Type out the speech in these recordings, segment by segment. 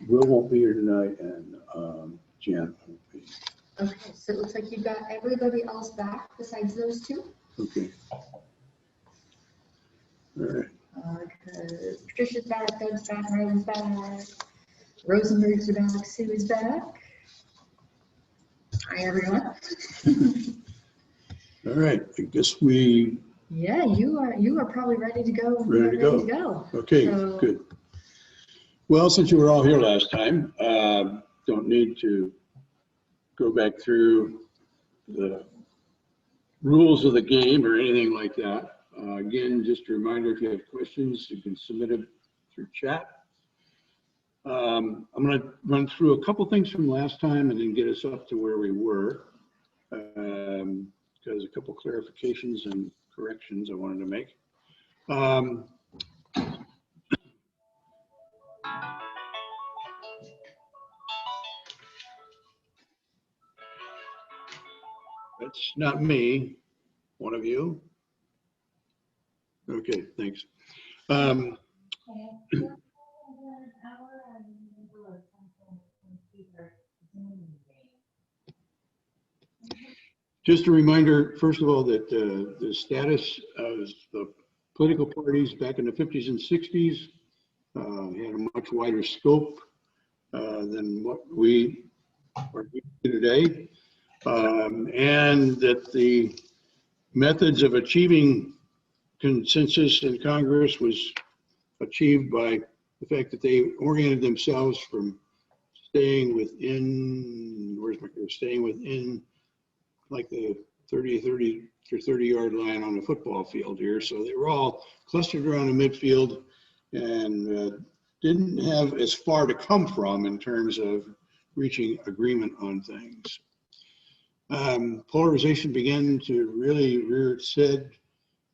Will won't be here tonight, and Jan won't be. Okay, so it looks like you've got everybody else back besides those two. Okay. All right. Okay, Patricia's back, Doug's back, Marlon's back, Rosenberg's back, Sue is back. Hi, everyone. All right. I guess we. Yeah, you are probably ready to go. Ready to go. Okay, So, good. Well, since you were all here last time, don't need to go back through the rules of the game or anything like that. Again, just a reminder, if you have questions, you can submit them through chat. I'm going to run through a couple things from last time and then get us up to where we were. Because a couple clarifications and corrections I wanted to make. That's not me, one of you. Okay, thanks. Just a reminder, first of all, that the status of the political parties back in the 50s and 60s had a much wider scope than what we are doing today. And that the methods of achieving consensus in Congress was achieved by the fact that they oriented themselves from staying within, staying within like the 30 yard line on the football field here. So they were all clustered around the midfield and didn't have as far to come from in terms of reaching agreement on things. Polarization began to really rear its head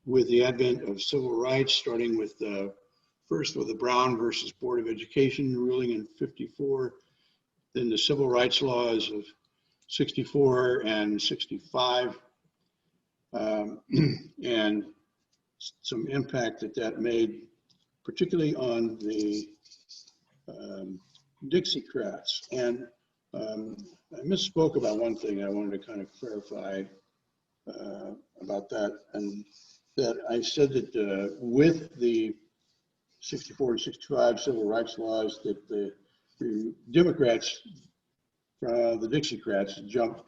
with the advent of civil rights, starting with first with the Brown versus Board of Education ruling in '54, then the civil rights laws of '64 and '65, and some impact that made, particularly on the Dixiecrats. And I misspoke about one thing. I wanted to kind of clarify about that, and that I said that with the '64 and '65 civil rights laws, that the Democrats, the Dixiecrats, jumped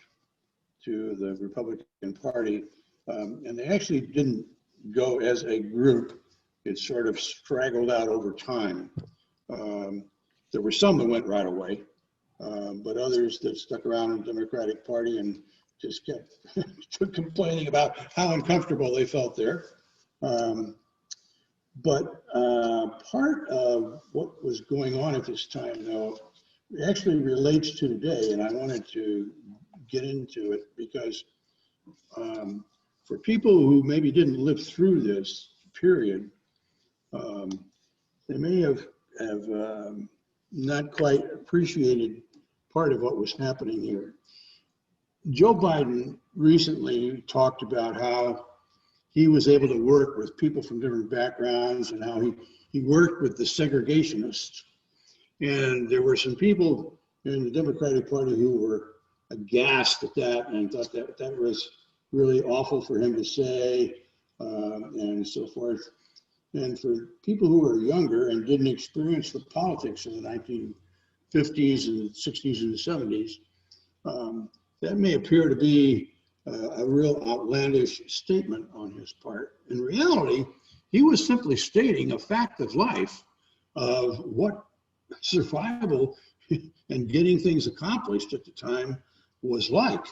to the Republican Party, and they actually didn't go as a group. It sort of straggled out over time. There were some that went right away, but others that stuck around in the Democratic Party and just kept complaining about how uncomfortable they felt there. But part of what was going on at this time, though, actually relates to today, and I wanted to get into it because for people who maybe didn't live through this period, they may have not quite appreciated part of what was happening here. Joe Biden recently talked about how he was able to work with people from different backgrounds and how he worked with the segregationists. And there were some people in the Democratic Party who were aghast at that and thought that that was really awful for him to say, and so forth. And for people who were younger and didn't experience the politics of the 1950s and 60s and 70s, that may appear to be a real outlandish statement on his part. In reality, he was simply stating a fact of life of what survival and getting things accomplished at the time was like.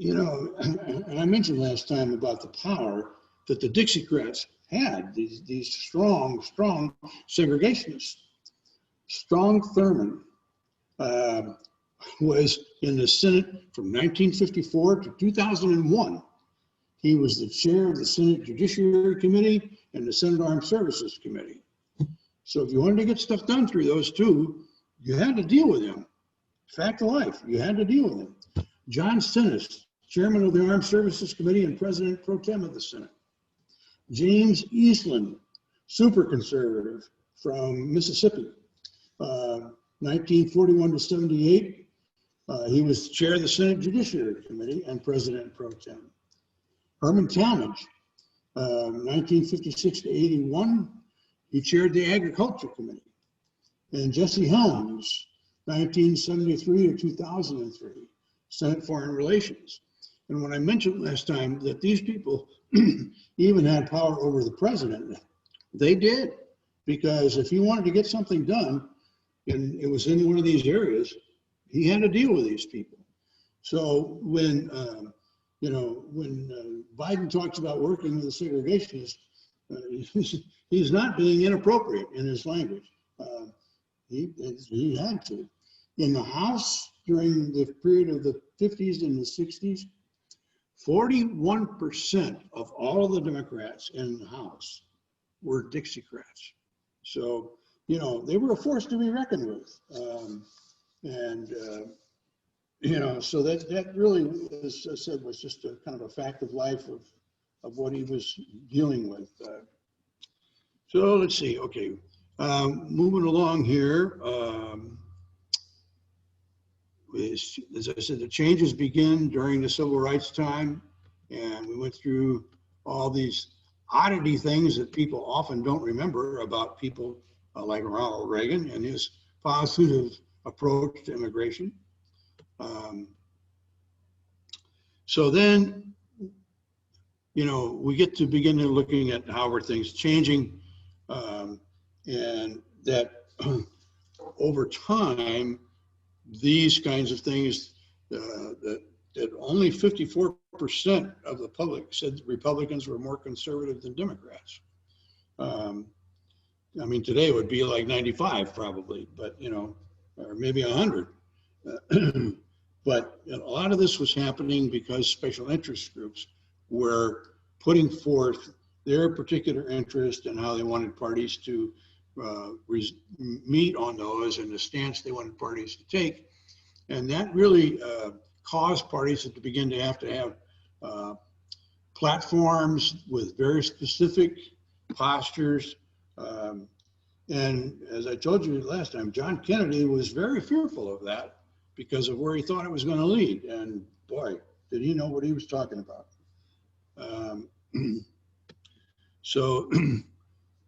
You know, and I mentioned last time about the power that the Dixiecrats had, these strong segregationists. Strom Thurmond was in the Senate from 1954 to 2001. He was the chair of the Senate Judiciary Committee and the Senate Armed Services Committee. So if you wanted to get stuff done through those two, you had to deal with him. Fact of life, you had to deal with him. John Stennis, chairman of the Armed Services Committee and president pro tem of the Senate. James Eastland, super conservative from Mississippi, 1941 to 78. He was chair of the Senate Judiciary Committee and president pro tem. Herman Talmadge, 1956 to 81, he chaired the Agriculture Committee. And Jesse Helms, 1973 to 2003, Senate Foreign Relations. And when I mentioned last time that these people even had power over the president, they did. Because if he wanted to get something done, and it was in one of these areas, he had to deal with these people. So when, when Biden talks about working with the segregationists, he's not being inappropriate in his language. He had to. In the House, during the period of the 50s and the 60s, 41% of all of the Democrats in the House were Dixiecrats. So, they were a force to be reckoned with. So that really, as I said, was just a kind of a fact of life of what he was dealing with. So let's see, okay. Moving along here, as I said, the changes begin during the civil rights time, and we went through all these oddity things that people often don't remember about people like Ronald Reagan and his positive approach to immigration. So then, we get to begin looking at how are things changing, and that over time, these kinds of things, that only 54% of the public said Republicans were more conservative than Democrats. Today it would be like 95 probably, but or maybe 100. But a lot of this was happening because special interest groups were putting forth their particular interest and how they wanted parties to meet on those and the stance they wanted parties to take. And that really caused parties to begin to have platforms with very specific postures. And as I told you last time, John Kennedy was very fearful of that because of where he thought it was going to lead. And boy, did he know what he was talking about.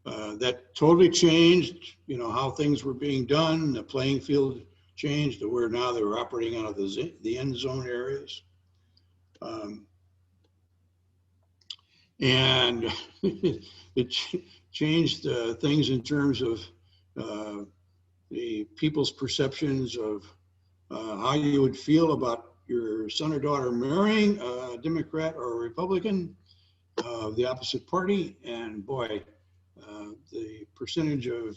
That totally changed, how things were being done. The playing field changed to where now they were operating out of the end zone areas. And it changed things in terms of the people's perceptions of how you would feel about your son or daughter marrying a Democrat or a Republican of the opposite party. And boy, the percentage of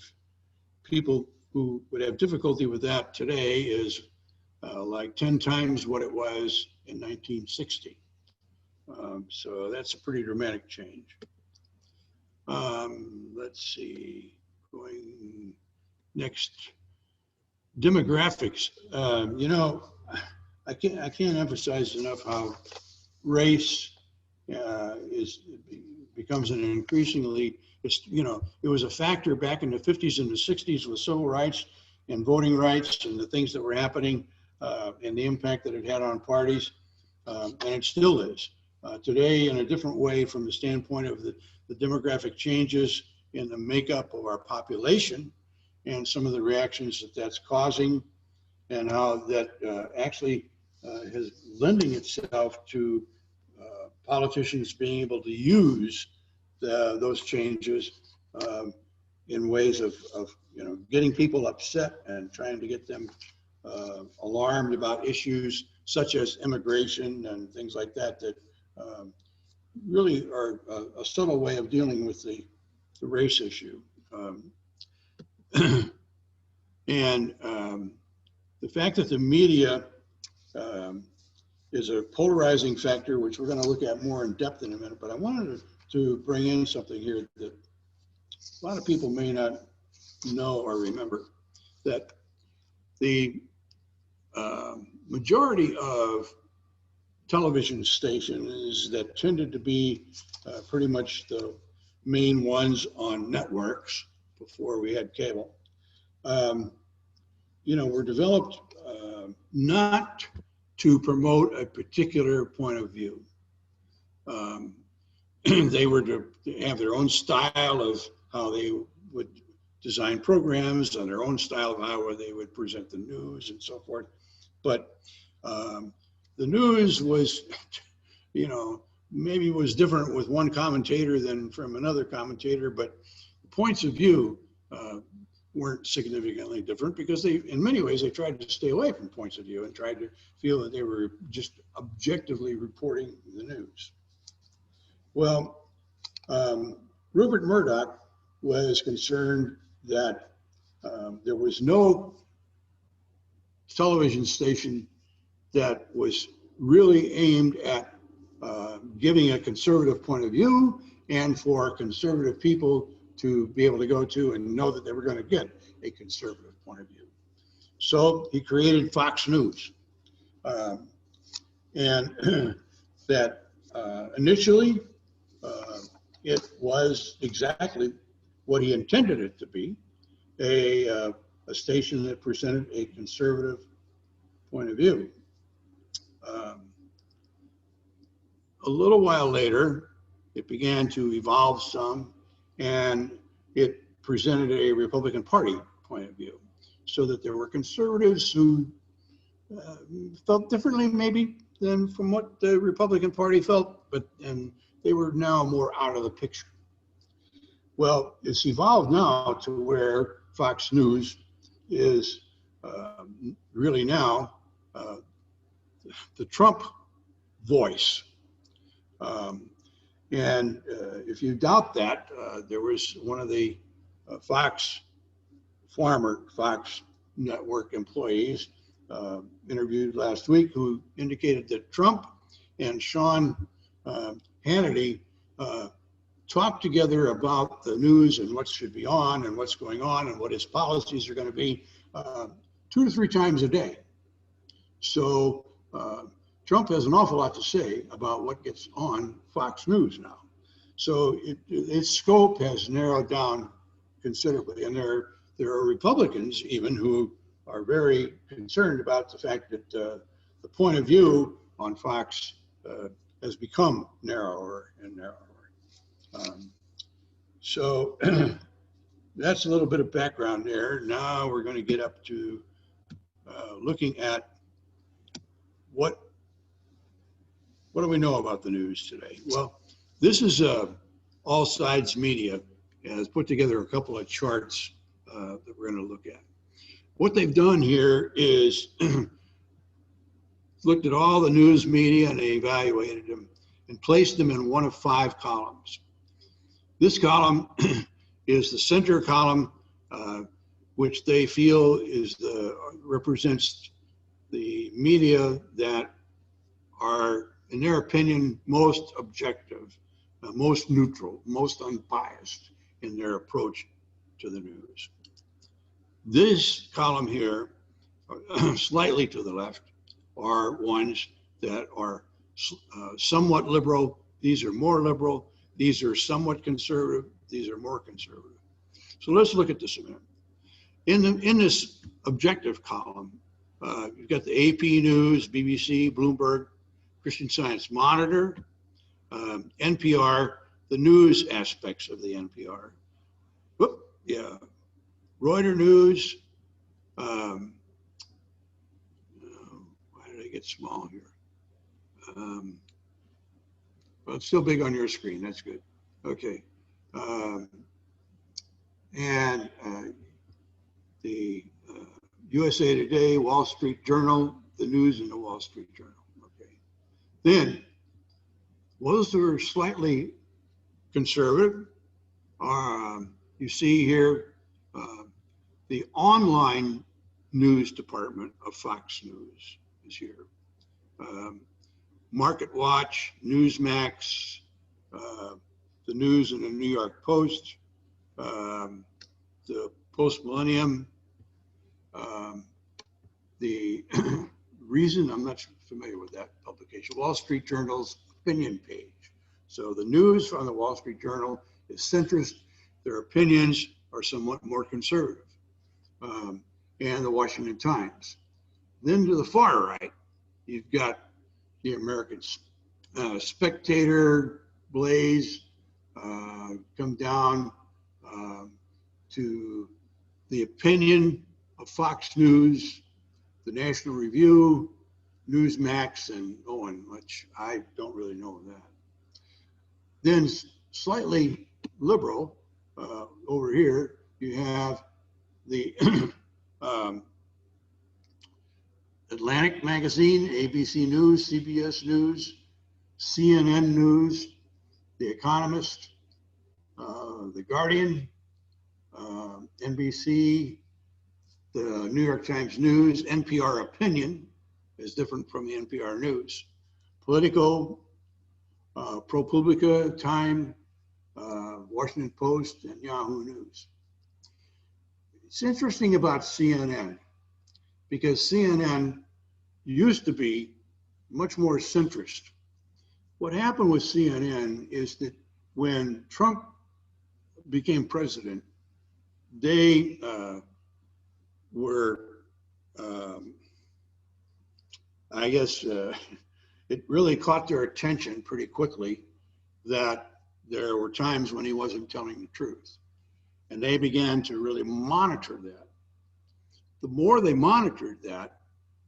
people who would have difficulty with that today is like 10 times what it was in 1960. So that's a pretty dramatic change. Let's see, going next, demographics. I can't emphasize enough how race becomes an increasingly, it was a factor back in the 50s and the 60s with civil rights and voting rights and the things that were happening and the impact that it had on parties, and it still is. Today, in a different way from the standpoint of the demographic changes in the makeup of our population and some of the reactions that that's causing, and how that actually is lending itself to politicians being able to use those changes in ways of getting people upset and trying to get them alarmed about issues such as immigration and things like that really are a subtle way of dealing with the race issue. And the fact that the media is a polarizing factor, which we're going to look at more in depth in a minute, but I wanted to bring in something here that a lot of people may not know or remember, that the majority of television stations that tended to be pretty much the main ones on networks before we had cable, were developed not to promote a particular point of view. They were to have their own style of how they would design programs, and their own style of how they would present the news and so forth. But the news was, maybe was different with one commentator than from another commentator, but the points of view weren't significantly different, because they, in many ways, they tried to stay away from points of view and tried to feel that they were just objectively reporting the news. Well, Rupert Murdoch was concerned that there was no television station that was really aimed at giving a conservative point of view, and for conservative people to be able to go to and know that they were going to get a conservative point of view. So he created Fox News. And that initially, it was exactly what he intended it to be, a station that presented a conservative point of view. A little while later, it began to evolve some, and it presented a Republican Party point of view, so that there were conservatives who felt differently maybe than from what the Republican Party felt, and they were now more out of the picture. Well, it's evolved now to where Fox News is really now the Trump voice. And if you doubt that, there was one of the Fox network employees interviewed last week, who indicated that Trump and Sean Hannity talk together about the news and what should be on and what's going on and what his policies are going to be 2 to 3 times a day. So Trump has an awful lot to say about what gets on Fox News now. So its scope has narrowed down considerably. And there are Republicans even who are very concerned about the fact that the point of view on Fox has become narrower and narrower. So that's a little bit of background there. Now we're going to get up to looking at what do we know about the news today? Well, this is All Sides Media has put together a couple of charts that we're going to look at. What they've done here is looked at all the news media and they evaluated them and placed them in one of 5 columns. This column is the center column, which they feel is represents the media that are, in their opinion, most objective, most neutral, most unbiased in their approach to the news. This column here, slightly to the left, are ones that are somewhat liberal. These are more liberal. These are somewhat conservative. These are more conservative. So let's look at this a minute. In this objective column, you've got the AP News, BBC, Bloomberg, Christian Science Monitor, NPR, the news aspects of the NPR. Reuters News. Why did I get small here? Well, it's still big on your screen. That's good. Okay. And the USA Today, Wall Street Journal, the news in the Wall Street Journal. Okay. Then, those who are slightly conservative are, you see here, the online news department of Fox News is here. Market Watch, Newsmax, the news in the New York Post, the Post Millennium, the Reason, I'm not familiar with that publication, Wall Street Journal's opinion page. So the news from the Wall Street Journal is centrist. Their opinions are somewhat more conservative. And the Washington Times. Then to the far right, you've got the American Spectator, Blaze, come down to the opinion of Fox News, the National Review, Newsmax, and Owen, which I don't really know that. Then slightly liberal, over here, you have the Atlantic Magazine, ABC News, CBS News, CNN News, The Economist, The Guardian, NBC, the New York Times News, NPR Opinion is different from the NPR News, Politico, ProPublica, Time, Washington Post, and Yahoo News. It's interesting about CNN because CNN used to be much more centrist. What happened with CNN is that when Trump became president, they were, I guess, it really caught their attention pretty quickly that there were times when he wasn't telling the truth. And they began to really monitor that. The more they monitored that,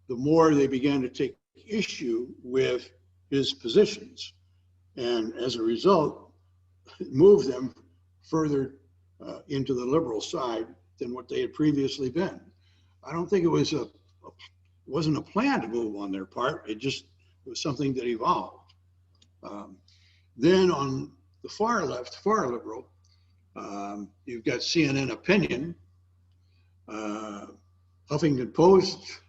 the more they began to take issue with his positions. And as a result, it moved them further into the liberal side than what they had previously been. I don't think it was wasn't a plan to move on their part. It just was something that evolved. Then on the far left, far liberal, you've got CNN Opinion, Huffington Post,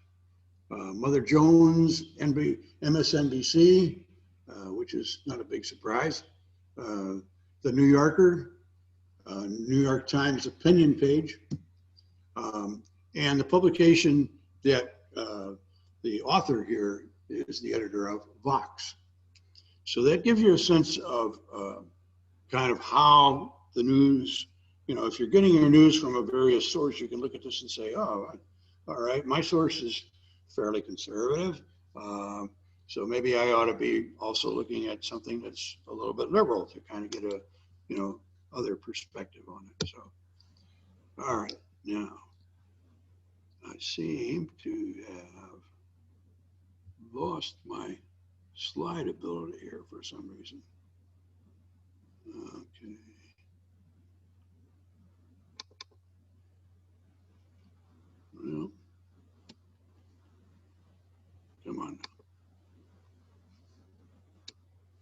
Mother Jones, MSNBC, which is not a big surprise, the New Yorker, New York Times opinion page, and the publication that the author here is the editor of, Vox. So that gives you a sense of kind of how the news, if you're getting your news from a various source, you can look at this and say, oh, all right, my source is fairly conservative. So maybe I ought to be also looking at something that's a little bit liberal to kind of get a, other perspective on it. So, all right, now I seem to have lost my slide ability here for some reason. Okay. Well, come on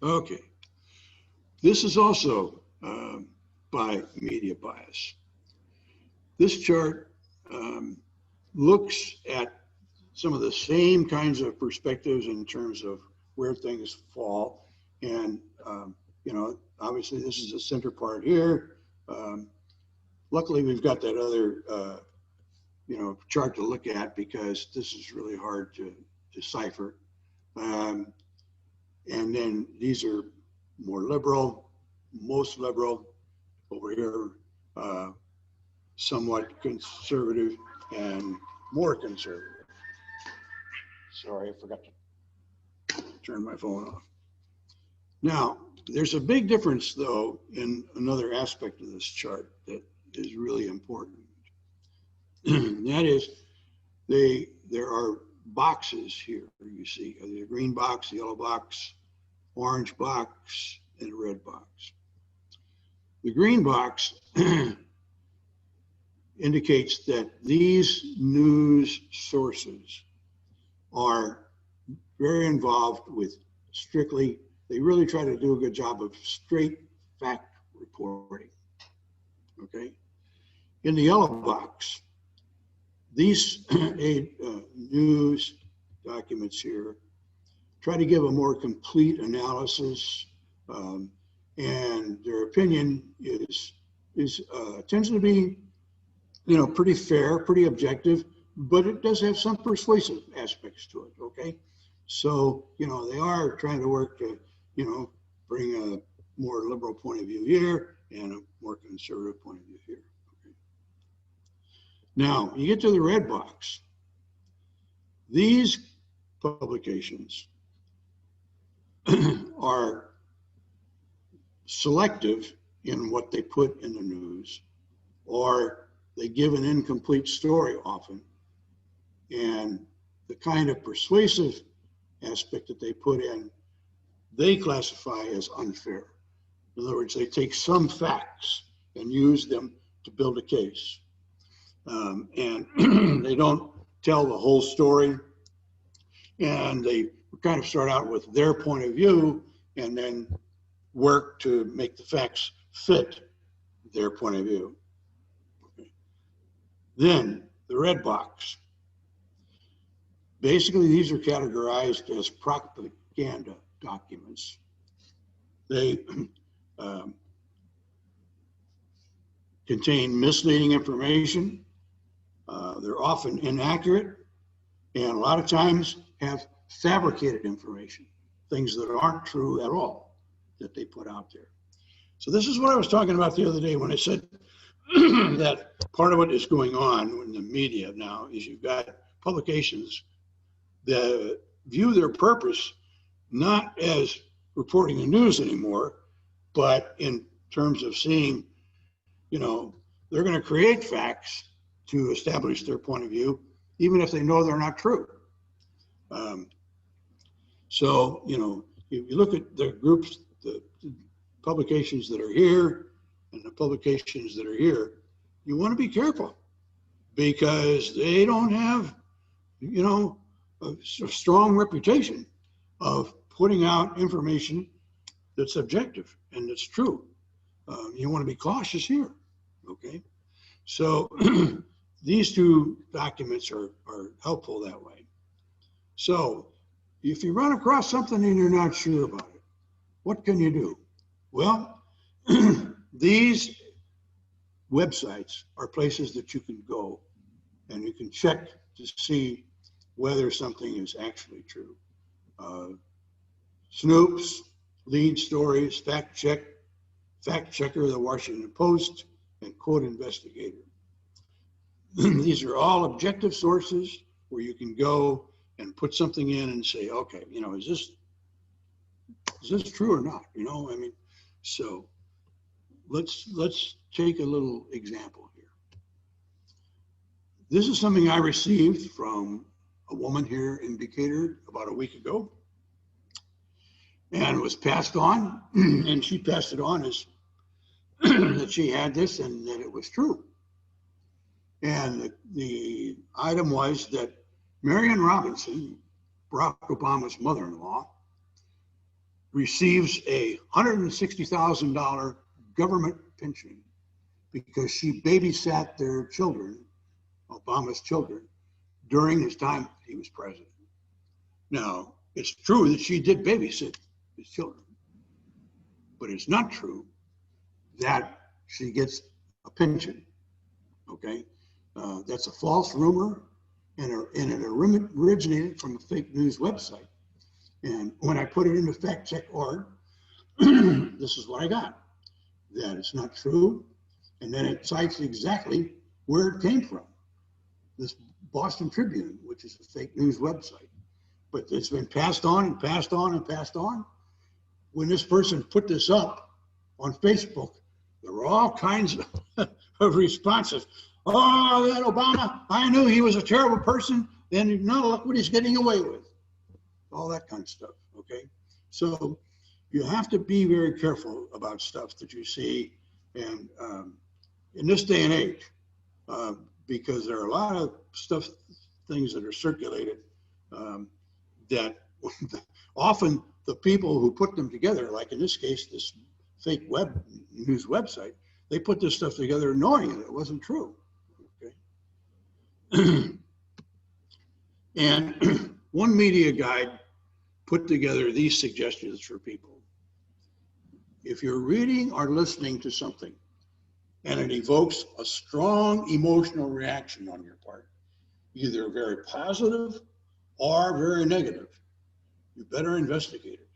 now. Okay. This is also by media bias. This chart looks at some of the same kinds of perspectives in terms of where things fall. And, obviously this is the center part here. Luckily, we've got that other, chart to look at because this is really hard to decipher. And then these are more liberal, most liberal, over here, somewhat conservative and more conservative. Sorry, I forgot to turn my phone off. Now, there's a big difference, though, in another aspect of this chart that is really important. That is, there are boxes here, you see, the green box, the yellow box, orange box, and a red box. The green box indicates that these news sources are very involved with strictly, they really try to do a good job of straight fact reporting, okay? In the yellow box, these news documents here try to give a more complete analysis, and their opinion tends to be, pretty fair, pretty objective, but it does have some persuasive aspects to it, okay? So, they are trying to work to, bring a more liberal point of view here and a more conservative point of view here. Okay. Now, you get to the red box. These publications are selective in what they put in the news, or they give an incomplete story often, and the kind of persuasive aspect that they put in, they classify as unfair. In other words, they take some facts and use them to build a case. And they don't tell the whole story, and they kind of start out with their point of view and then work to make the facts fit their point of view. Okay. Then the red box. Basically, these are categorized as propaganda documents. They contain misleading information. They're often inaccurate, and a lot of times have fabricated information, things that aren't true at all that they put out there. So this is what I was talking about the other day when I said that part of what is going on in the media now is you've got publications that view their purpose not as reporting the news anymore, but in terms of seeing, you know, they're going to create facts to establish their point of view, even if they know they're not true. So, you know, if you look at the groups, the publications that are here and the publications that are here, you want to be careful because they don't have, you know, a strong reputation of putting out information that's objective and that's true. You want to be cautious here, okay? So these two documents are helpful that way. So if you run across something and you're not sure about it, what can you do? Well, these websites are places that you can go and you can check to see whether something is actually true. Snoops, Lead Stories, Fact Checker, The Washington Post, and Quote Investigator. These are all objective sources where you can go and put something in and say, okay, you know, is this true or not? You know, I mean, so let's take a little example here. This is something I received from a woman here in Decatur about a week ago, and it was passed on, and she passed it on as that she had this and that it was true. And the item was that Marion Robinson, Barack Obama's mother-in-law, receives a $160,000 government pension because she babysat their children, Obama's children, during his time he was president. Now, it's true that she did babysit his children, but it's not true that she gets a pension, okay? That's a false rumor, and it originated from a fake news website. And when I put it into FactCheck.org, this is what I got, that it's not true, and then it cites exactly where it came from, this Boston Tribune, which is a fake news website. But it's been passed on and passed on and passed on. When this person put this up on Facebook, there were all kinds of responses. Oh, that Obama, I knew he was a terrible person, and now look what he's getting away with. All that kind of stuff, okay? So you have to be very careful about stuff that you see, and in this day and age, because there are a lot of things that are circulated that often the people who put them together, like in this case, this fake news website, they put this stuff together knowing that it wasn't true, okay? And one media guide put together these suggestions for people. If you're reading or listening to something and it evokes a strong emotional reaction on your part, either very positive or very negative, you better investigate it.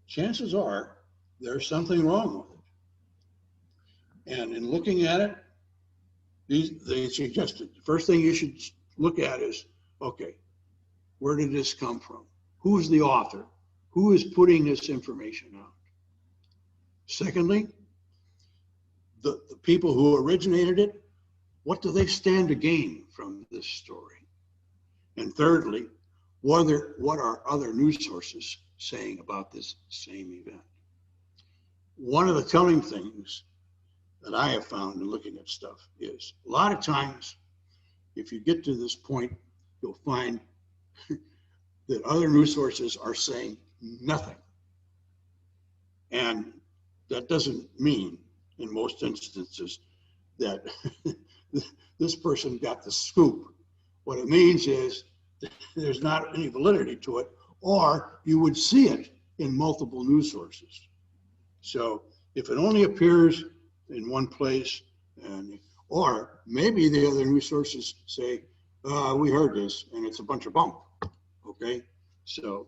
Chances are there's something wrong with it. And in looking at it, they suggested the first thing you should look at is, okay, where did this come from? Who's the author? Who is putting this information out? Secondly, the people who originated it, what do they stand to gain from this story? And thirdly, what are other news sources saying about this same event? One of the telling things that I have found in looking at stuff is a lot of times, if you get to this point, you'll find that other news sources are saying nothing. And that doesn't mean, in most instances, that this person got the scoop. What it means is there's not any validity to it, or you would see it in multiple news sources. So if it only appears in one place, or maybe the other news sources say, we heard this and it's a bunch of bunk, okay? So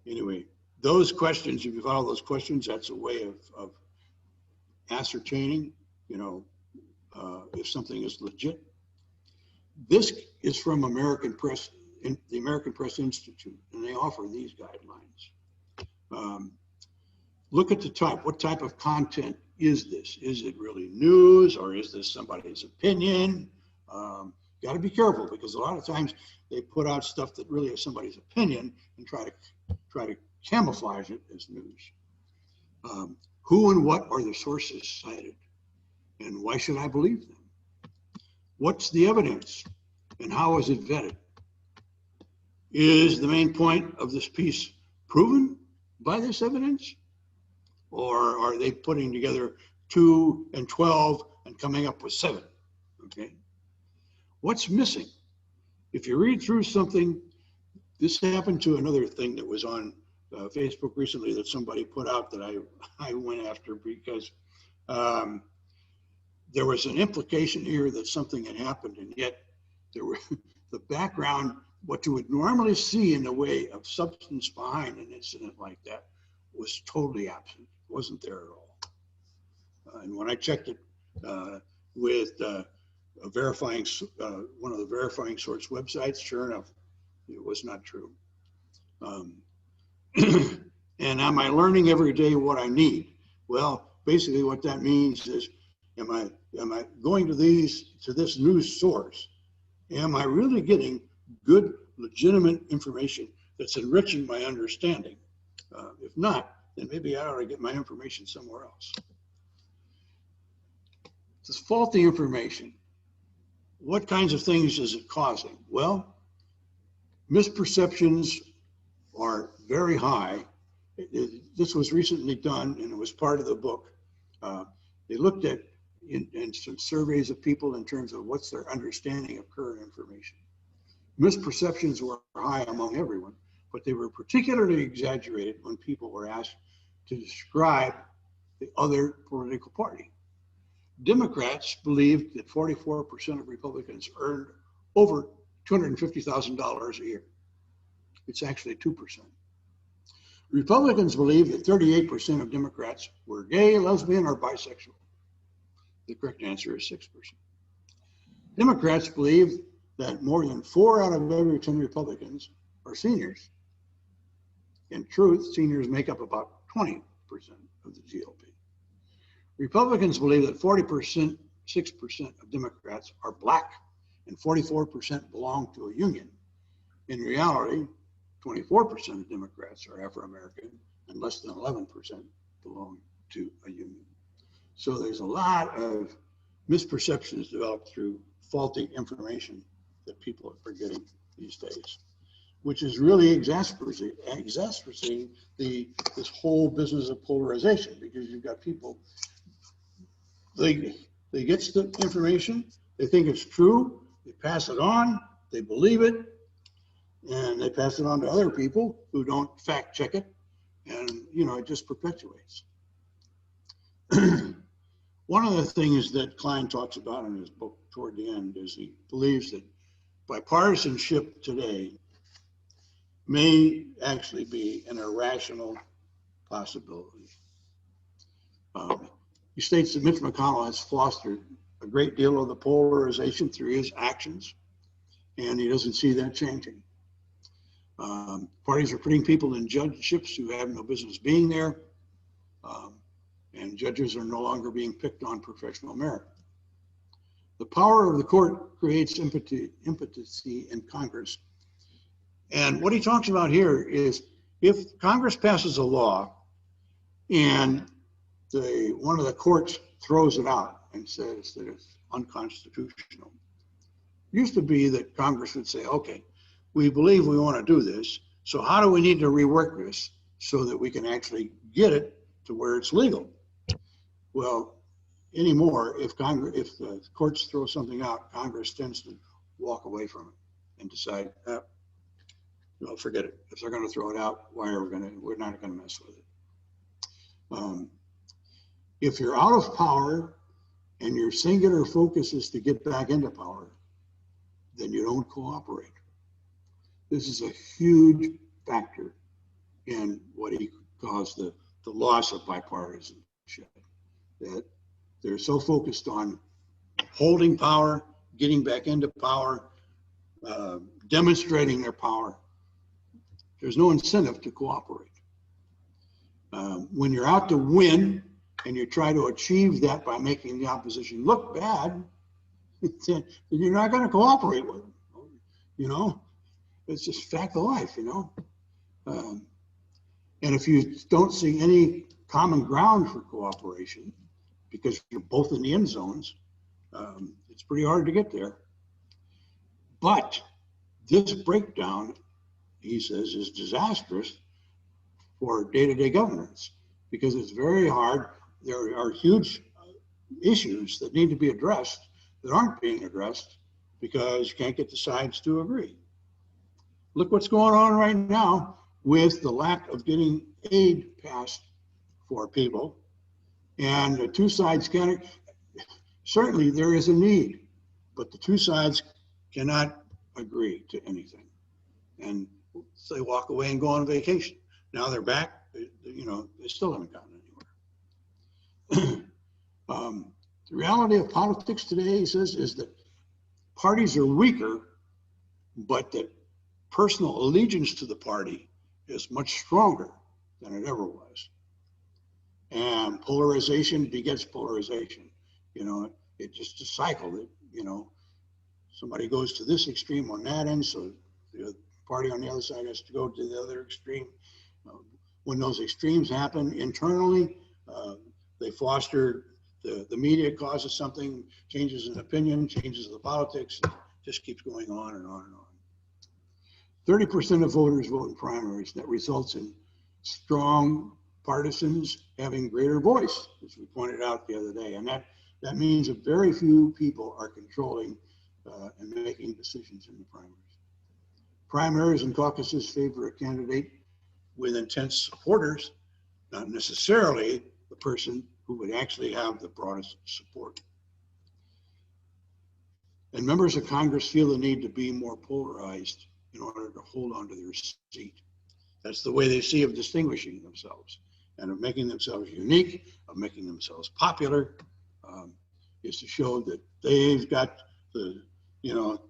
anyway, those questions, if you follow those questions, that's a way of ascertaining, if something is legit. This is from the American Press Institute, and they offer these guidelines. Look at the type. What type of content is this? Is it really news, or is this somebody's opinion? Got to be careful, because a lot of times they put out stuff that really is somebody's opinion and try to camouflage it as news. Who and what are the sources cited, and why should I believe them? What's the evidence, and how is it vetted? Is the main point of this piece proven by this evidence? Or are they putting together 2 and 12 and coming up with 7? Okay. What's missing? If you read through something, this happened to another thing that was on Facebook recently that somebody put out that I went after, because there was an implication here that something had happened, and yet there were the background, what you would normally see in the way of substance behind an incident like that, was totally absent. It wasn't there at all. And when I checked it with one of the verifying source websites, sure enough, it was not true. And am I learning every day what I need? Well, basically what that means is, am I going to this news source? Am I really getting good, legitimate information that's enriching my understanding? If not, then maybe I ought to get my information somewhere else. This faulty information, what kinds of things is it causing? Well, misperceptions are very high. This was recently done, and it was part of the book. They looked at in some surveys of people in terms of what's their understanding of current information. Misperceptions were high among everyone, but they were particularly exaggerated when people were asked to describe the other political party. Democrats believed that 44% of Republicans earned over $250,000 a year. It's actually 2%. Republicans believed that 38% of Democrats were gay, lesbian, or bisexual. The correct answer is 6%. Democrats believe that more than 4 out of every 10 Republicans are seniors. In truth, seniors make up about 20% of the GOP. Republicans believe that 6% of Democrats are Black and 44% belong to a union. In reality, 24% of Democrats are Afro-American and less than 11% belong to a union. So there's a lot of misperceptions developed through faulty information that people are getting these days, which is really exacerbating this whole business of polarization, because you've got people, they get the information, they think it's true, they pass it on, they believe it, and they pass it on to other people who don't fact check it, and it just perpetuates. One of the things that Klein talks about in his book toward the end is he believes that bipartisanship today may actually be an irrational possibility. He states that Mitch McConnell has fostered a great deal of the polarization through his actions, and he doesn't see that changing. Parties are putting people in judgeships who have no business being there, and judges are no longer being picked on professional merit. The power of the court creates impotency in Congress. And what he talks about here is if Congress passes a law and one of the courts throws it out and says that it's unconstitutional, it used to be that Congress would say, okay, we believe we want to do this, so how do we need to rework this so that we can actually get it to where it's legal? Well, anymore, if the courts throw something out, Congress tends to walk away from it and decide, well, forget it. If they're going to throw it out, we're not going to mess with it. If you're out of power and your singular focus is to get back into power, then you don't cooperate. This is a huge factor in what he calls the loss of bipartisanship. That they're so focused on holding power, getting back into power, demonstrating their power. There's no incentive to cooperate. When you're out to win and you try to achieve that by making the opposition look bad, then you're not going to cooperate with them. You know, it's just fact of life, you know. And if you don't see any common ground for cooperation, because you're both in the end zones, it's pretty hard to get there. But this breakdown, he says, is disastrous for day-to-day governance because it's very hard. There are huge issues that need to be addressed that aren't being addressed because you can't get the sides to agree. Look what's going on right now with the lack of getting aid passed for people. And the two sides can't, certainly there is a need, but the two sides cannot agree to anything. And so they walk away and go on vacation. Now they're back, you know, they still haven't gotten anywhere. The reality of politics today, he says, is that parties are weaker, but that personal allegiance to the party is much stronger than it ever was. And polarization begets polarization. You know, it's just a cycle that, you know, somebody goes to this extreme on that end, so the party on the other side has to go to the other extreme. When those extremes happen internally, they foster the media causes something, changes in opinion, changes the politics, and just keeps going on and on and on. 30% of voters vote in primaries. That results in strong partisans having greater voice, as we pointed out the other day. And that means that very few people are controlling and making decisions in the primaries. Primaries and caucuses favor a candidate with intense supporters, not necessarily the person who would actually have the broadest support. And members of Congress feel the need to be more polarized in order to hold on to their seat. That's the way they see of distinguishing themselves and of making themselves unique, of making themselves popular, is to show that they've got the, you know,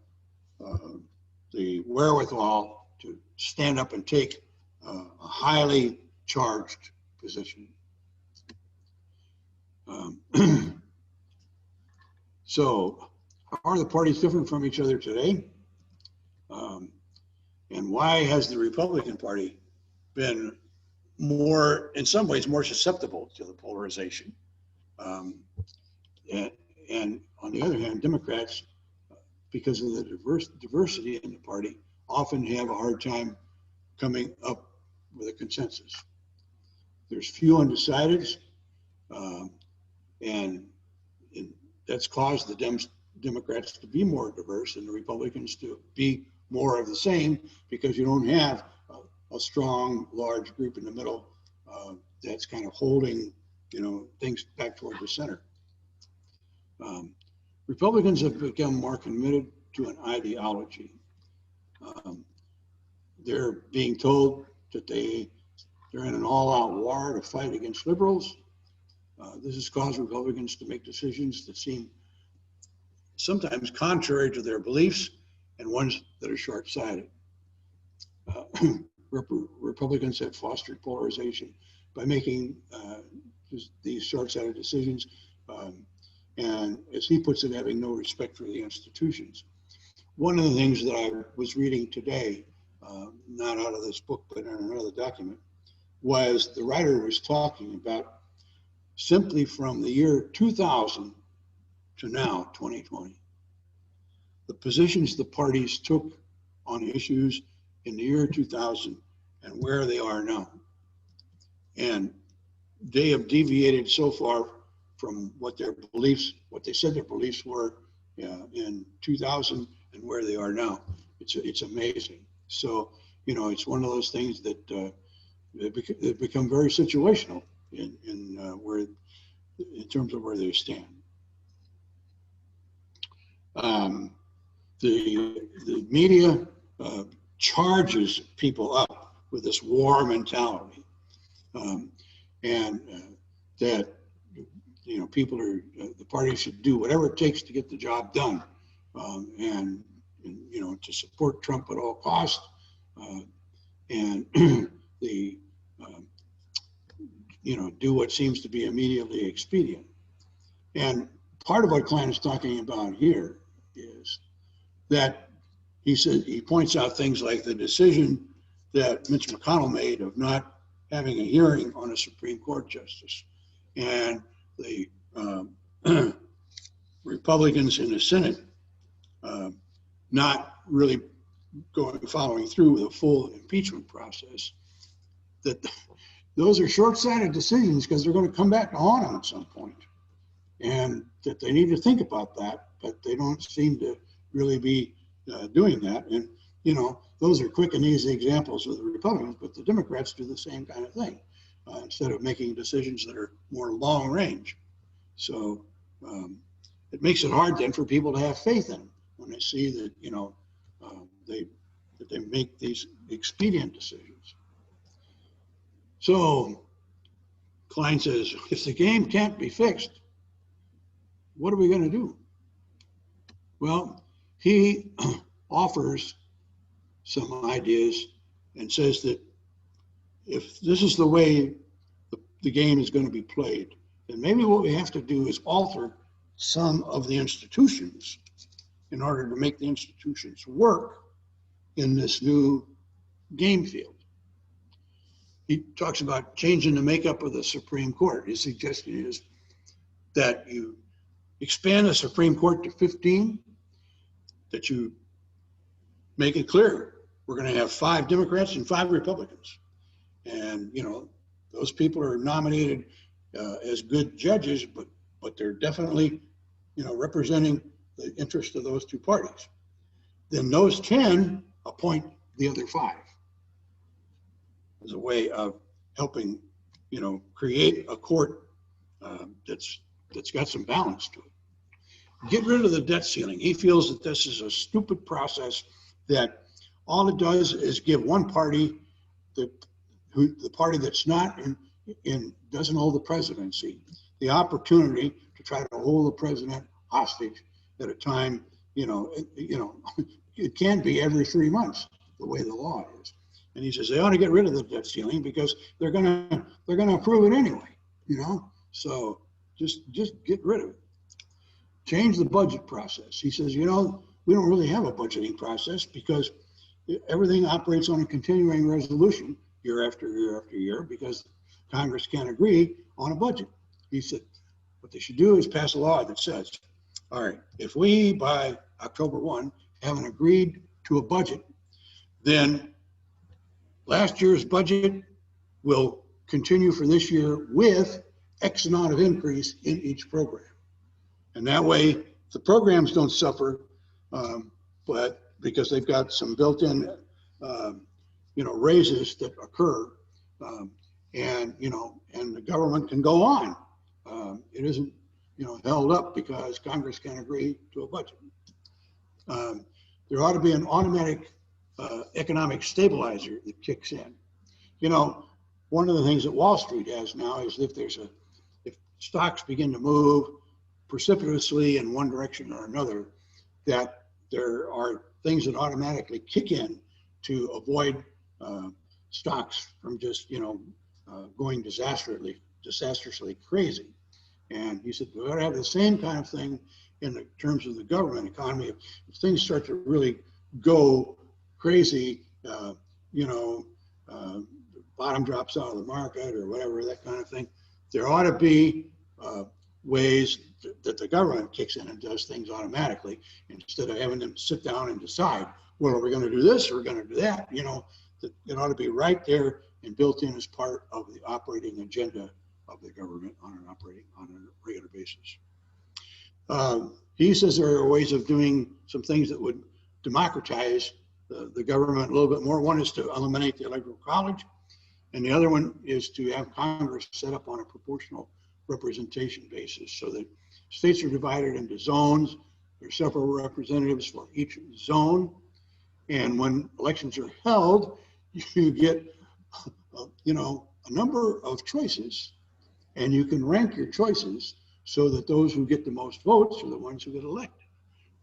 the wherewithal to stand up and take a highly charged position. So how are the parties different from each other today? And why has the Republican Party been more, in some ways, more susceptible to the polarization? And on the other hand, Democrats, because of the diversity in the party, often have a hard time coming up with a consensus. There's few undecideds, and that's caused the Democrats to be more diverse and the Republicans to be more of the same, because you don't have a strong, large group in the middle that's kind of holding, you know, things back toward the center. Republicans have become more committed to an ideology. They're being told that they're in an all-out war to fight against liberals. This has caused Republicans to make decisions that seem sometimes contrary to their beliefs and ones that are short-sighted. Republicans have fostered polarization by making these short-sighted decisions, and as he puts it, having no respect for the institutions. One of the things that I was reading today, not out of this book, but in another document, was the writer was talking about simply from the year 2000 to now, 2020, the positions the parties took on issues in the year 2000 and where they are now. And they have deviated so far from what their beliefs, what they said their beliefs were in 2000 and where they are now. It's amazing. So, you know, it's one of those things that they become very situational in terms of where they stand. The media charges people up with this war mentality, and that, you know, people are, the party should do whatever it takes to get the job done, and you know, to support Trump at all costs, and you know, do what seems to be immediately expedient. And part of what Klein is talking about here is that he said, he points out things like the decision that Mitch McConnell made of not having a hearing on a Supreme Court justice, and the Republicans in the Senate not really following through with a full impeachment process. That those are short-sighted decisions because they're going to come back to haunt them at some point, and that they need to think about that, but they don't seem to really be doing that. And, you know, those are quick and easy examples of the Republicans, but the Democrats do the same kind of thing, instead of making decisions that are more long range. So it makes it hard then for people to have faith in them when they see that, you know, that they make these expedient decisions. So Klein says, if the game can't be fixed, what are we going to do? Well, he offers some ideas and says that if this is the way the game is going to be played, then maybe what we have to do is alter some of the institutions in order to make the institutions work in this new game field. He talks about changing the makeup of the Supreme Court. His suggestion is that you expand the Supreme Court to 15, that you make it clear we're going to have 5 Democrats and 5 Republicans. And, you know, those people are nominated as good judges, but they're definitely, you know, representing the interest of those 2 parties. Then those 10 appoint the other 5 as a way of helping, you know, create a court that's got some balance to it. Get rid of the debt ceiling. He feels that this is a stupid process, that all it does is give one party, the party that's not doesn't hold the presidency, the opportunity to try to hold the president hostage at a time, you know, it can be every 3 months, the way the law is. And he says they ought to get rid of the debt ceiling because they're gonna approve it anyway, you know. So just get rid of it. Change the budget process. He says, you know, we don't really have a budgeting process because everything operates on a continuing resolution year after year after year because Congress can't agree on a budget. He said, what they should do is pass a law that says, all right, if we by October 1 haven't agreed to a budget, then last year's budget will continue for this year with X amount of increase in each program. And that way, the programs don't suffer, but because they've got some built-in, you know, raises that occur, and you know, and the government can go on. It isn't, you know, held up because Congress can't agree to a budget. There ought to be an automatic economic stabilizer that kicks in. You know, one of the things that Wall Street has now is if stocks begin to move precipitously in one direction or another, that there are things that automatically kick in to avoid stocks from just, going disastrously crazy. And he said, we ought to have the same kind of thing in the terms of the government economy. If things start to really go crazy, bottom drops out of the market or whatever, that kind of thing, there ought to be ways that the government kicks in and does things automatically instead of having them sit down and decide, well, are we going to do this or are we going to do that? It ought to be right there and built in as part of the operating agenda of the government on a regular basis. He says there are ways of doing some things that would democratize the government a little bit more. One is to eliminate the electoral college, and the other one is to have Congress set up on a proportional representation basis so that states are divided into zones. There are several representatives for each zone, and when elections are held, you get a number of choices, and you can rank your choices so that those who get the most votes are the ones who get elected,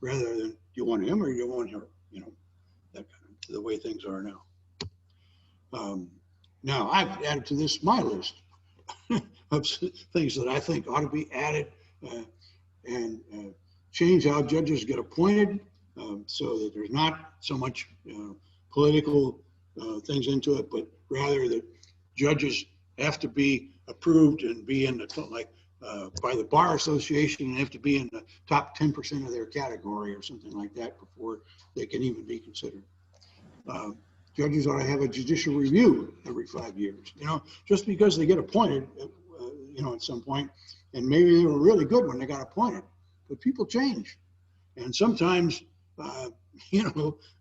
rather than do you want him or you want her, that kind of the way things are now. Now I've added to this my list of things that I think ought to be added and change how judges get appointed so that there's not so much political things into it, but rather that judges have to be approved and be in the by the Bar Association and have to be in the top 10% of their category or something like that before they can even be considered. Judges ought to have a judicial review every 5 years. Just because they get appointed, at some point, and maybe they were really good when they got appointed, but people change, and sometimes, there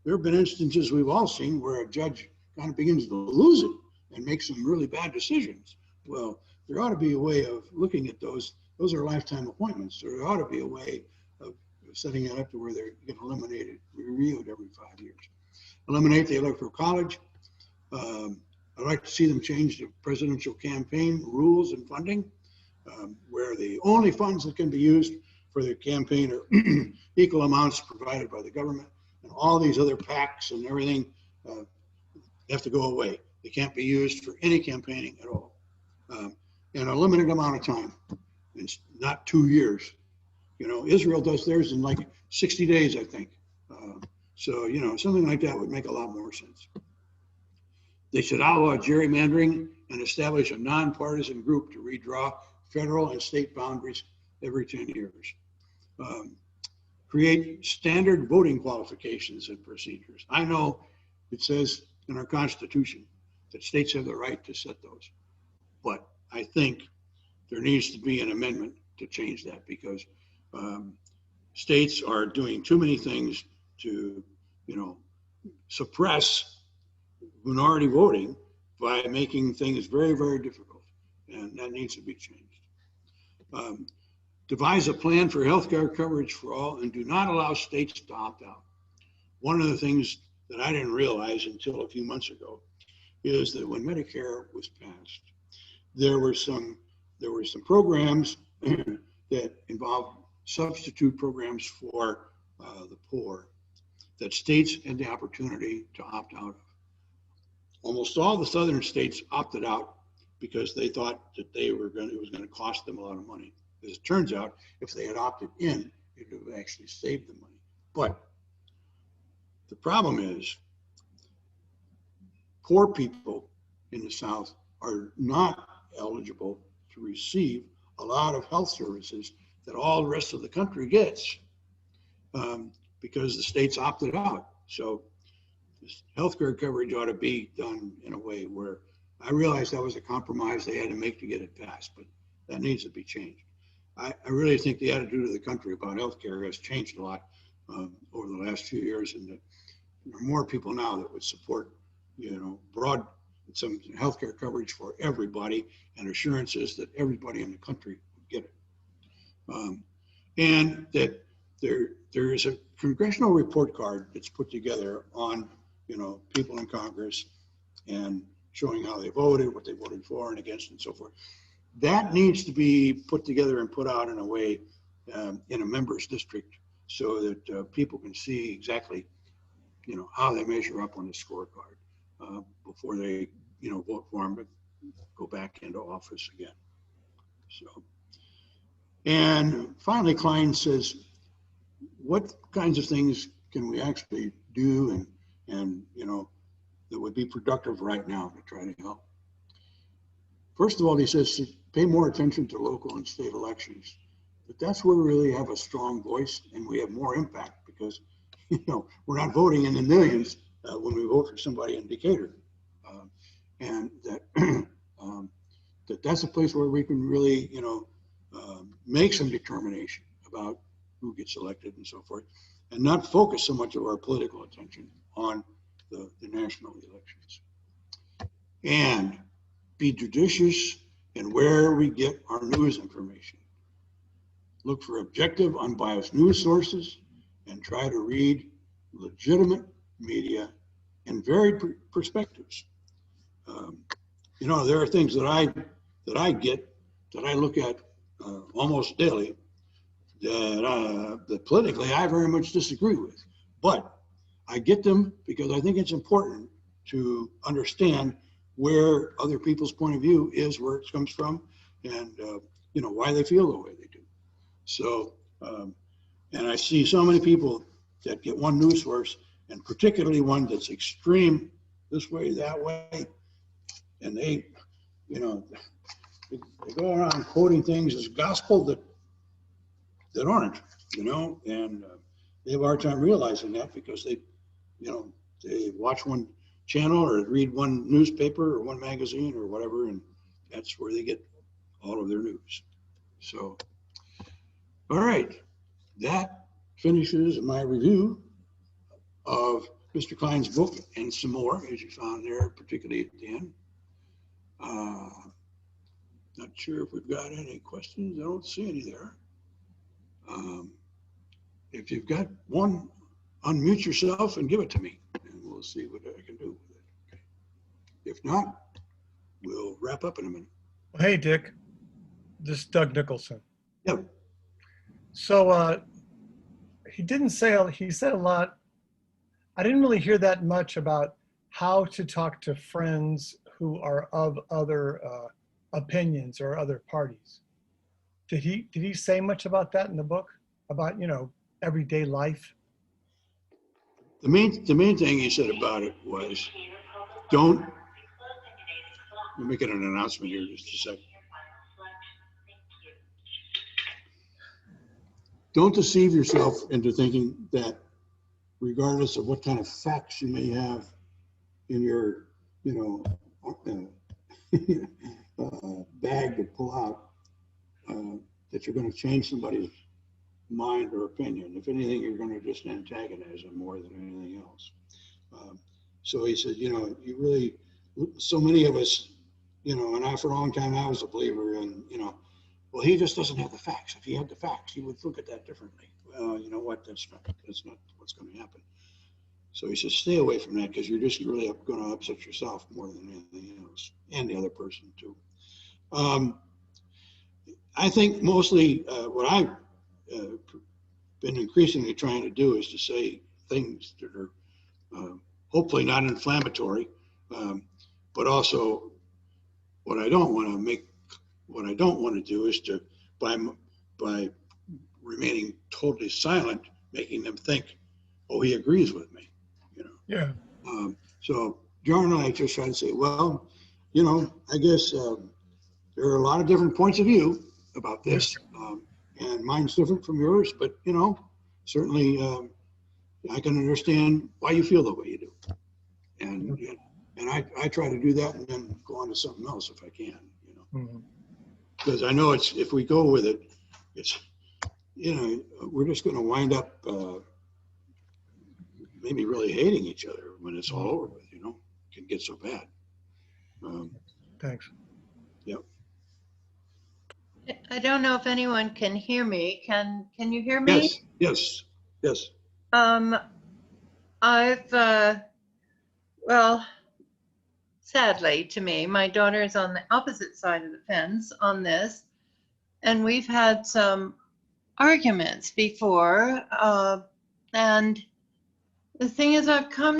have been instances we've all seen where a judge kind of begins to lose it and make some really bad decisions. Well, there ought to be a way of looking at those. Those are lifetime appointments. So there ought to be a way of setting it up to where they get eliminated, reviewed every 5 years. Eliminate the electoral college. I'd like to see them change the presidential campaign rules and funding, where the only funds that can be used for the campaign are equal amounts provided by the government, and all these other PACs and everything have to go away. They can't be used for any campaigning at all. And a limited amount of time. It's not 2 years. Israel does theirs in like 60 days, I think. So, something like that would make a lot more sense. They should outlaw gerrymandering and establish a nonpartisan group to redraw federal and state boundaries every 10 years. Create standard voting qualifications and procedures. I know it says in our Constitution that states have the right to set those, but I think there needs to be an amendment to change that because states are doing too many things to, suppress minority voting by making things very, very difficult, and that needs to be changed. Devise a plan for healthcare coverage for all and do not allow states to opt out. One of the things that I didn't realize until a few months ago is that when Medicare was passed, there were some programs that involved substitute programs for the poor that states had the opportunity to opt out of. Almost all the southern states opted out because they thought that it was going to cost them a lot of money. As it turns out, if they had opted in, it would have actually saved them money. But the problem is, poor people in the South are not eligible to receive a lot of health services that all the rest of the country gets because the states opted out. So this healthcare coverage ought to be done in a way where I realize that was a compromise they had to make to get it passed, but that needs to be changed. I really think the attitude of the country about healthcare has changed a lot over the last few years, and that there are more people now that would support, broad some healthcare coverage for everybody and assurances that everybody in the country would get it. And that there is a congressional report card that's put together on, people in Congress and showing how they voted, what they voted for and against and so forth. that needs to be put together and put out in a way in a member's district so that people can see exactly, how they measure up on the scorecard before they, vote for them to go back into office again. So, and finally, Klein says, what kinds of things can we actually do and that would be productive right now to try to help? First of all, he says to pay more attention to local and state elections. But that's where we really have a strong voice and we have more impact because, we're not voting in the millions when we vote for somebody in Decatur. And that, that's a place where we can really, make some determination about who gets elected and so forth, and not focus so much of our political attention on the national elections. And be judicious in where we get our news information. Look for objective, unbiased news sources and try to read legitimate media and varied perspectives. There are things that I get, that I look at almost daily that politically I very much disagree with. But I get them because I think it's important to understand where other people's point of view is, where it comes from, and why they feel the way they do. So, and I see so many people that get one news source, and particularly one that's extreme this way, that way, and they go around quoting things as gospel that aren't, and they have a hard time realizing that because they watch one channel or read one newspaper or one magazine or whatever, and that's where they get all of their news. So, all right, that finishes my review of Mr. Klein's book and some more, as you found there, particularly at the end. Not sure if we've got any questions. I don't see any there. If you've got one, unmute yourself and give it to me, and we'll see what I can do with it. Okay. If not, we'll wrap up in a minute. Hey, Dick. This is Doug Nicholson. Yep. So he said a lot. I didn't really hear that much about how to talk to friends who are of other opinions or other parties. Did he say much about that in the book? About, everyday life? The main thing he said about it was, don't, we're making an announcement here just a second. Don't deceive yourself into thinking that regardless of what kind of facts you may have in your, bag to pull out, that you're going to change somebody's mind or opinion. If anything, you're going to just antagonize them more than anything else. So he said, you really, so many of us, and for a long time I was a believer in, well, he just doesn't have the facts. If he had the facts, he would look at that differently. Well, you know what? That's not what's going to happen. So he says, stay away from that because you're just really going to upset yourself more than anything else, and the other person too. I think mostly what I've been increasingly trying to do is to say things that are hopefully not inflammatory, but also what I don't want to do is to, by remaining totally silent, making them think, oh, he agrees with me, Yeah. So John and I just try to say, well, I guess there are a lot of different points of view about this, and mine's different from yours, but certainly I can understand why you feel the way you do, and I try to do that and then go on to something else if I can, because I know if we go with it, it's we're just going to wind up maybe really hating each other when it's all over with. It can get so bad. Thanks. Yep. I don't know if anyone can hear me. Can you hear me? Yes. I've well, sadly to me. My daughter is on the opposite side of the fence on this, and we've had some arguments before. And the thing is, I've come.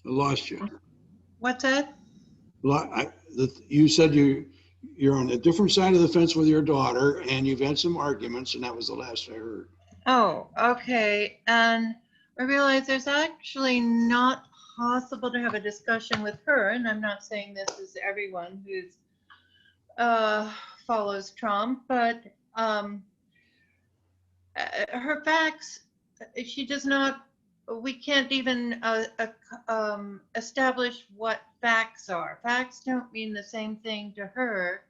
I lost you. What's that? You said you're on a different side of the fence with your daughter, and you've had some arguments, and that was the last I heard. Oh, okay. And I realize there's actually not possible to have a discussion with her, and I'm not saying this is everyone who's follows Trump, but her facts, she does not, we can't even establish what facts are. Facts don't mean the same thing to her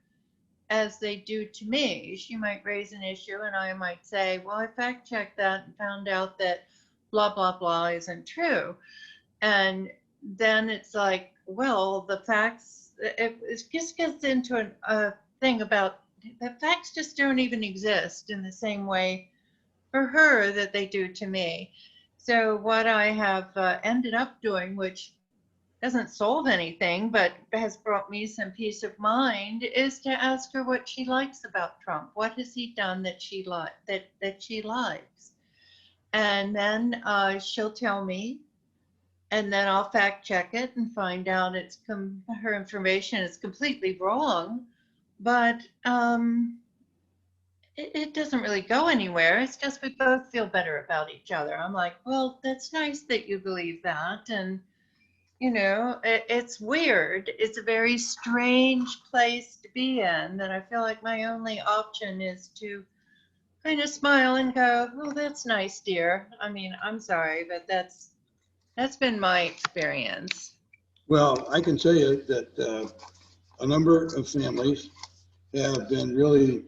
as they do to me. She might raise an issue and I might say, well, I fact checked that and found out that blah, blah, blah isn't true. And then it's like, well, the facts, it just gets into a thing about the facts just don't even exist in the same way for her that they do to me. So what I have ended up doing, which doesn't solve anything, but has brought me some peace of mind, is to ask her what she likes about Trump. What has he done that she likes? And then she'll tell me, and then I'll fact check it and find out her information is completely wrong. But it doesn't really go anywhere. It's just we both feel better about each other. I'm like, well, that's nice that you believe that. And, you know, it's weird. It's a very strange place to be in, that I feel like my only option is to kind of smile and go, well, that's nice, dear. I mean, I'm sorry, but that's been my experience. Well, I can tell you that a number of families have been really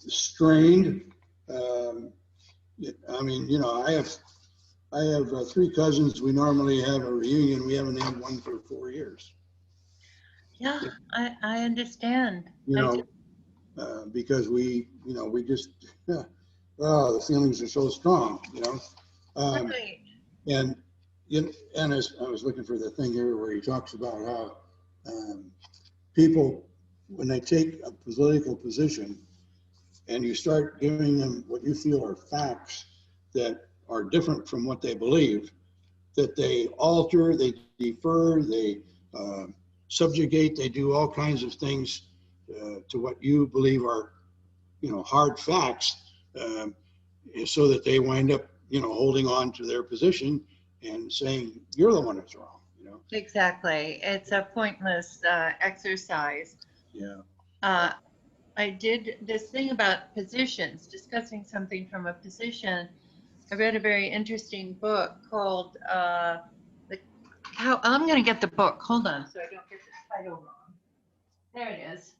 strained. I mean, you know, I have 3 cousins. We normally have a reunion. We haven't had one for 4 years. Yeah, I understand. You know, because we just, oh, the feelings are so strong, you know. Right. And as I was looking for the thing here where he talks about how people, when they take a political position and you start giving them what you feel are facts that are different from what they believe, that they alter, they defer, they subjugate, they do all kinds of things to what you believe are, you know, hard facts, so that they wind up, you know, holding on to their position and saying you're the one that's wrong, you know. Exactly. It's a pointless exercise. Yeah. I did this thing about positions, discussing something from a position. I read a very interesting book called I'm going to get the book. Hold on, so I don't get the title wrong. There it is.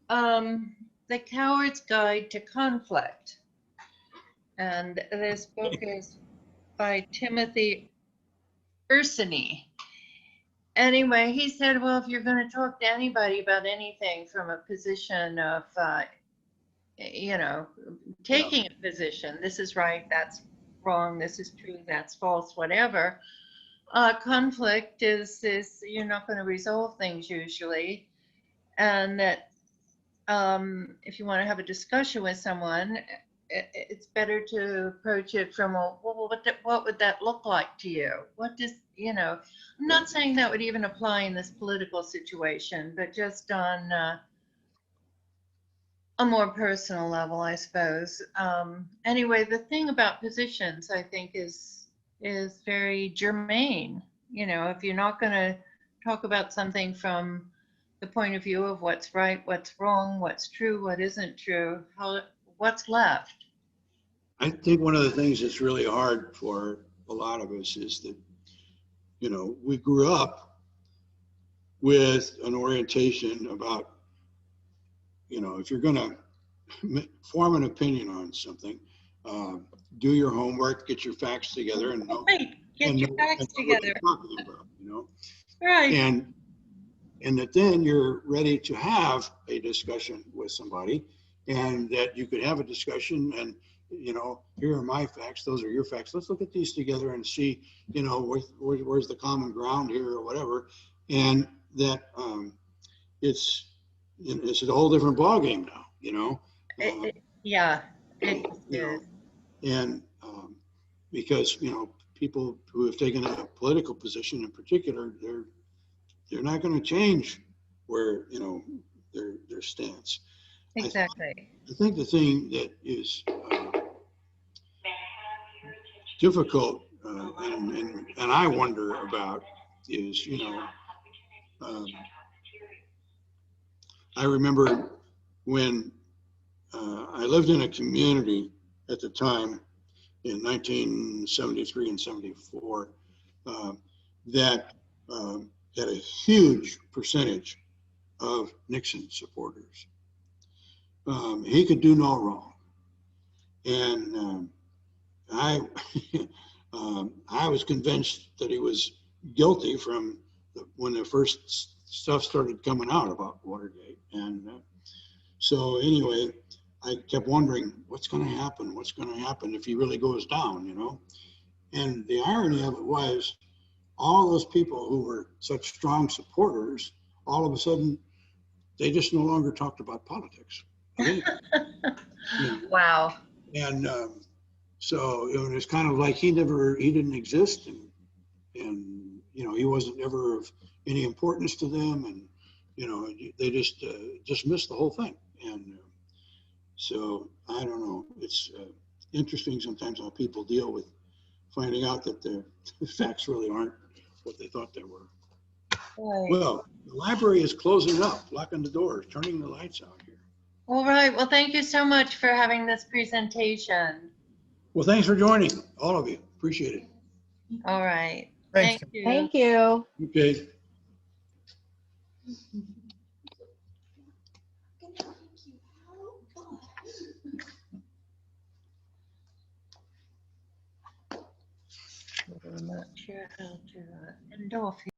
The Coward's Guide to Conflict. And this book is by Timothy Erza. Anyway, he said, well, if you're going to talk to anybody about anything from a position of, you know, taking a position, this is right, that's wrong, this is true, that's false, whatever, conflict is you're not going to resolve things usually. And that if you want to have a discussion with someone, it's better to approach it from, well, what would that look like to you? What does, you know, I'm not saying that would even apply in this political situation, but just on a more personal level, I suppose. Anyway, the thing about positions, I think, is very germane. You know, if you're not going to talk about something from the point of view of what's right, what's wrong, what's true, what isn't true, what's left? I think one of the things that's really hard for a lot of us is that, you know, we grew up with an orientation about, you know, if you're going to form an opinion on something, do your homework, get your facts together, and know, get your facts together. What you're talking about, you know, right? And that then you're ready to have a discussion with somebody, and that you could have a discussion, and you know, here are my facts, those are your facts. Let's look at these together and see, you know, where's the common ground here or whatever. And that it's a whole different ballgame now, you know. Yeah, it You know, is. and because, you know, people who have taken a political position in particular, they're not going to change where, you know, their stance. Exactly. I think the thing that is difficult and I wonder about is, you know, I remember when I lived in a community at the time in 1973 and 74 that had a huge percentage of Nixon supporters. He could do no wrong. And I, I was convinced that he was guilty from when the first stuff started coming out about Watergate. And so anyway, I kept wondering, what's going to happen? What's going to happen if he really goes down, you know? And the irony of it was, all those people who were such strong supporters, all of a sudden, they just no longer talked about politics. You know? Wow. And so it was kind of like he didn't exist, and you know, he wasn't ever of any importance to them, and you know, they just missed the whole thing. And so I don't know. It's interesting sometimes how people deal with finding out that the facts really aren't what they thought they were. Right. Well, the library is closing up, locking the doors, turning the lights out here. All right. Well, thank you so much for having this presentation. Well, thanks for joining, all of you. Appreciate it. All right. Thanks. Thank you. Thank you. Okay. I'm not sure how to end off here.